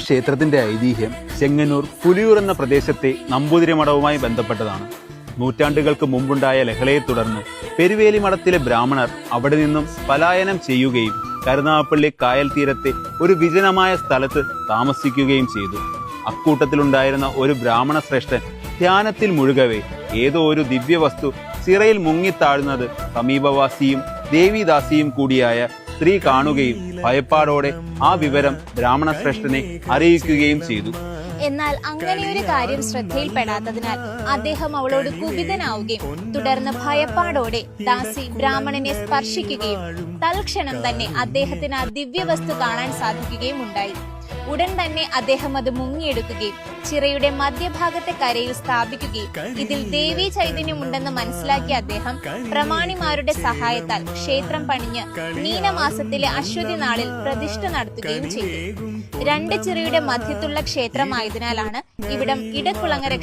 ക്ഷേത്രത്തിന്റെ ഐതിഹ്യം ചെങ്ങന്നൂർ പുലിയൂർ എന്ന പ്രദേശത്തെ നമ്പൂതിരി മഠവുമായി ബന്ധപ്പെട്ടതാണ്. നൂറ്റാണ്ടുകൾക്ക് മുമ്പുണ്ടായ ലഹളയെ തുടർന്ന് പെരുവേലി മഠത്തിലെ ബ്രാഹ്മണർ അവിടെ നിന്നും പലായനം ചെയ്യുകയും കരുനാഗപ്പള്ളി കായൽ തീരത്തെ ഒരു വിജനമായ സ്ഥലത്ത് താമസിക്കുകയും ചെയ്തു. അക്കൂട്ടത്തിലുണ്ടായിരുന്ന ഒരു ബ്രാഹ്മണ ശ്രേഷ്ഠൻ ധ്യാനത്തിൽ മുഴുകവേ ഏതോ ഒരു ദിവ്യവസ്തു സിറയിൽ മുങ്ങിത്താഴുന്നത് സമീപവാസിയും ദേവിദാസിയും കൂടിയായ സ്ത്രീ കാണുകയും ഭയപ്പാടോടെ ആ വിവരം ബ്രാഹ്മണ ശ്രേഷ്ഠനെ അറിയിക്കുകയും ചെയ്തു. എന്നാൽ അങ്ങനെയൊരു കാര്യം ശ്രദ്ധയിൽപ്പെടാത്തതിനാൽ അദ്ദേഹം അവളോട് കുപിതനാവുകയും തുടർന്ന് ഭയപ്പാടോടെ ദാസി ബ്രാഹ്മണനെ സ്പർശിക്കുകയും തൽക്ഷണം തന്നെ അദ്ദേഹത്തിന് ആ ദിവ്യവസ്തു കാണാൻ സാധിക്കുകയും ഉണ്ടായി. ഉടൻ തന്നെ അദ്ദേഹം അത് മുങ്ങിയെടുക്കുകയും ചിറയുടെ മധ്യഭാഗത്തെ കരയിൽ സ്ഥാപിക്കുകയും ഇതിൽ ദേവീ ചൈതന്യമുണ്ടെന്ന് മനസ്സിലാക്കിയ അദ്ദേഹം പ്രമാണിമാരുടെ സഹായത്താൽ ക്ഷേത്രം പണിഞ്ഞ് മീനമാസത്തിലെ അശ്വതി നാളിൽ പ്രതിഷ്ഠ നടത്തുകയും ചെയ്തു. രണ്ട് ചിറയുടെ മധ്യത്തുള്ള ക്ഷേത്രമായതിനാലാണ് ഇവിടം ഇടക്കുളങ്ങര